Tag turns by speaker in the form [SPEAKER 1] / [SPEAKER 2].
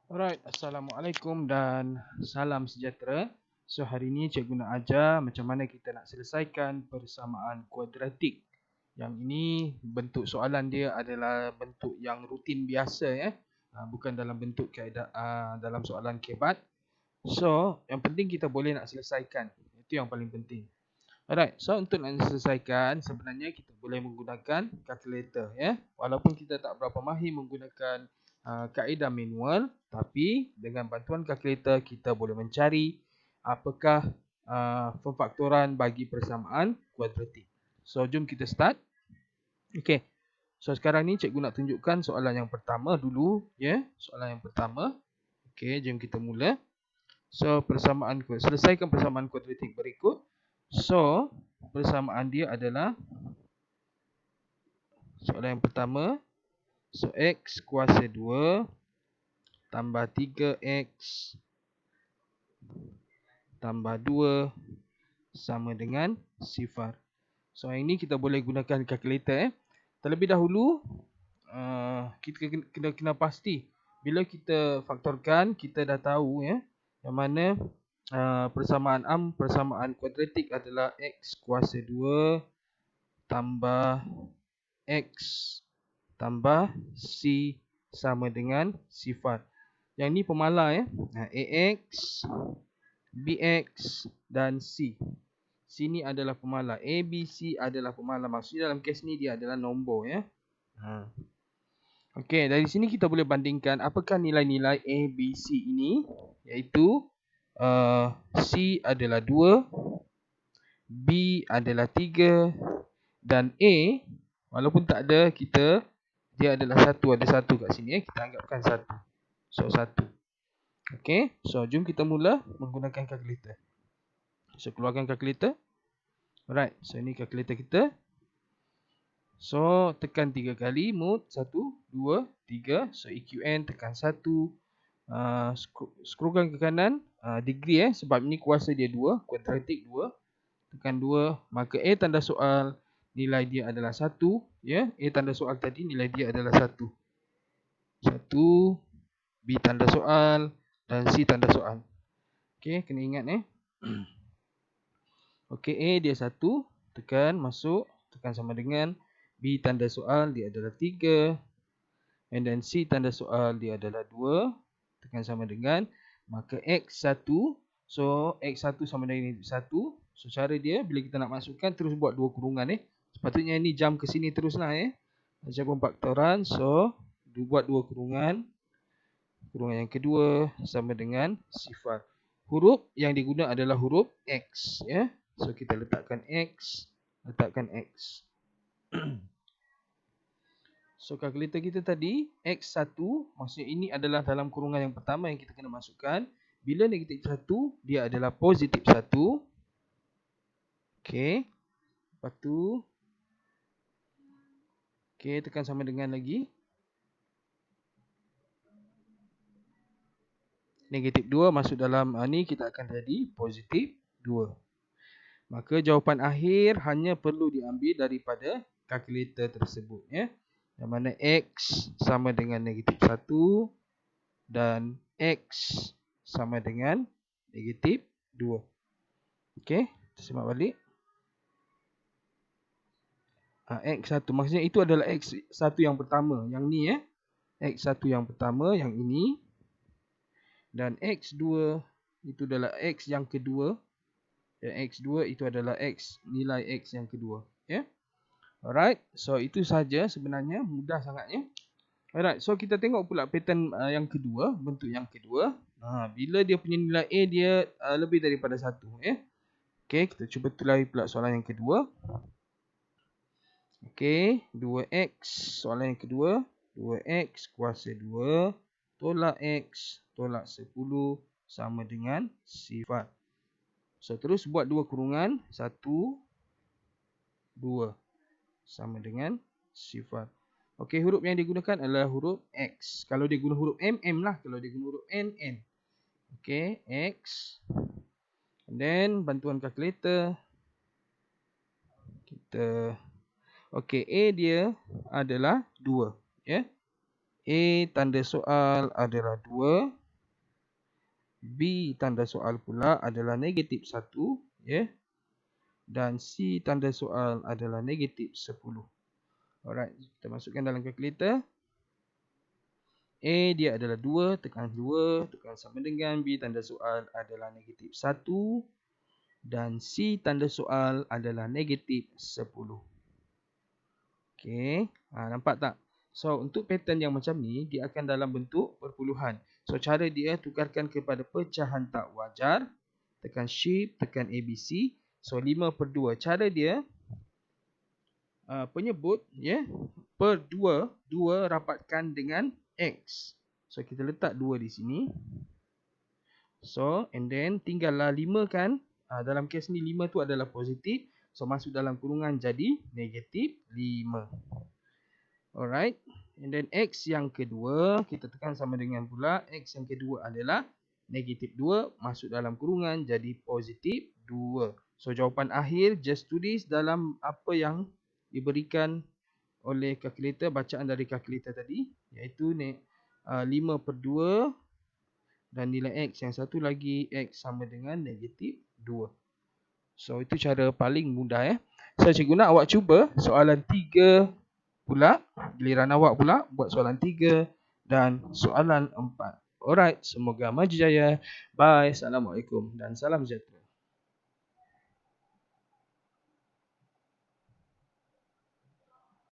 [SPEAKER 1] Alright, Assalamualaikum dan salam sejahtera. So hari ini cikgu nak ajar macam mana kita nak selesaikan persamaan kuadratik. Yang ini bentuk soalan dia adalah bentuk yang rutin biasa bukan dalam bentuk kaedah dalam soalan kebat. So yang penting kita boleh nak selesaikan. Itu yang paling penting. Alright, so untuk nak selesaikan sebenarnya kita boleh menggunakan kalkulator Walaupun kita tak berapa mahir menggunakan kaedah manual, tapi dengan bantuan kalkulator kita boleh mencari apakah pemfaktoran bagi persamaan kuadratik. So jom kita start. Okey. So sekarang ni cikgu nak tunjukkan soalan yang pertama dulu soalan yang pertama. Okey, jom kita mula. So selesaikan persamaan kuadratik berikut. So persamaan dia adalah soalan yang pertama. So X kuasa 2 tambah 3X tambah 2 sama dengan 0. So yang ini kita boleh gunakan kalkulator Terlebih dahulu kita kena pasti bila kita faktorkan kita dah tahu yang mana persamaan kuadratik adalah X kuasa 2 tambah X tambah C sama dengan 0. Yang ni pemala AX, BX dan C. C ni adalah pemala. A, B, C adalah pemala. Maksudnya dalam kes ni dia adalah nombor Okey, dari sini kita boleh bandingkan apakah nilai-nilai A, B, C ini, iaitu C adalah 2, B adalah 3 dan A walaupun tak ada dia adalah 1, ada 1 kat sini kita anggapkan 1. So 1. Okey, so jom kita mula menggunakan kalkulator. So keluarkan kalkulator. Alright, so ini kalkulator kita. So tekan 3 kali mode 1 2 3. So EQN tekan 1. Scrollkan ke kanan degree sebab ini kuasa dia 2, kuadratik 2. Tekan 2, maka A tanda soal nilai dia adalah 1 A tanda soal tadi nilai dia adalah 1. 1 B tanda soal dan C tanda soal. Okey, kena ingat Okey, A dia 1, tekan masuk, tekan sama dengan B tanda soal dia adalah 3 and then C tanda soal dia adalah 2, tekan sama dengan, maka X1, so X1 sama dengan 1. So cara dia bila kita nak masukkan terus buat 2 kurungan Sepatutnya ini jump ke sini teruslah macam pemfaktoran. So buat 2 kurungan. Kurungan yang kedua sama dengan 0. Huruf yang diguna adalah huruf X So kita letakkan X, letakkan X. So kalkulator kita tadi X1, maksudnya ini adalah dalam kurungan yang pertama yang kita kena masukkan. Bila negatif 1, dia adalah positif 1. Okey. Lepas tu okey, tekan sama dengan lagi. Negatif 2 masuk dalam ni kita akan jadi positif 2. Maka jawapan akhir hanya perlu diambil daripada kalkulator tersebut Yang mana X sama dengan negatif 1 dan X sama dengan negatif 2. Okey, kita simak balik. X1 maksudnya itu adalah X1 yang pertama, yang ni X1 yang pertama, yang ini. Dan X2 itu adalah X yang kedua. Dan X2 itu adalah X, nilai X yang kedua Alright, so itu saja sebenarnya, mudah sangatnya. Alright, so kita tengok pula pattern yang kedua, bentuk yang kedua. Bila dia punya nilai A dia lebih daripada 1 Okey, kita cuba tulai pula soalan yang kedua. Okey, 2X, soalan yang kedua. 2X kuasa 2 tolak X tolak 10 sama dengan 0. So terus buat 2 kurungan, 1 2 sama dengan 0. Okey, huruf yang digunakan adalah huruf X. Kalau dia guna huruf M, M lah. Kalau dia guna huruf N, N. Okey, X. And then bantuan kalkulator. Okey, A dia adalah 2 A tanda soal adalah 2. B tanda soal pula adalah negatif 1. Ya. Dan C tanda soal adalah negatif 10. Alright, kita masukkan dalam kalkulator. A dia adalah 2, tekan 2, tekan sama dengan B tanda soal adalah negatif 1. Dan C tanda soal adalah negatif 10. Okey, nampak tak? So, untuk pattern yang macam ni, dia akan dalam bentuk perpuluhan. So, cara dia tukarkan kepada pecahan tak wajar. Tekan Shift, tekan ABC. So, 5/2. Cara dia, penyebut, ya, per 2, 2 rapatkan dengan X. So, kita letak 2 di sini. So, and then tinggallah 5 kan. Dalam kes ni 5 tu adalah positif. So, masuk dalam kurungan jadi negatif 5. Alright. And then X yang kedua, kita tekan sama dengan pula. X yang kedua adalah negatif 2. Masuk dalam kurungan jadi positif 2. So, jawapan akhir just tulis dalam apa yang diberikan oleh kalkulator, bacaan dari kalkulator tadi. Iaitu 5/2. Dan nilai X yang satu lagi, X sama dengan negatif 2. So, itu cara paling mudah. So, cikgu nak awak cuba soalan 3 pula. Giliran awak pula buat soalan 3 dan soalan 4. Alright, semoga maju jaya. Bye. Assalamualaikum dan salam sejahtera.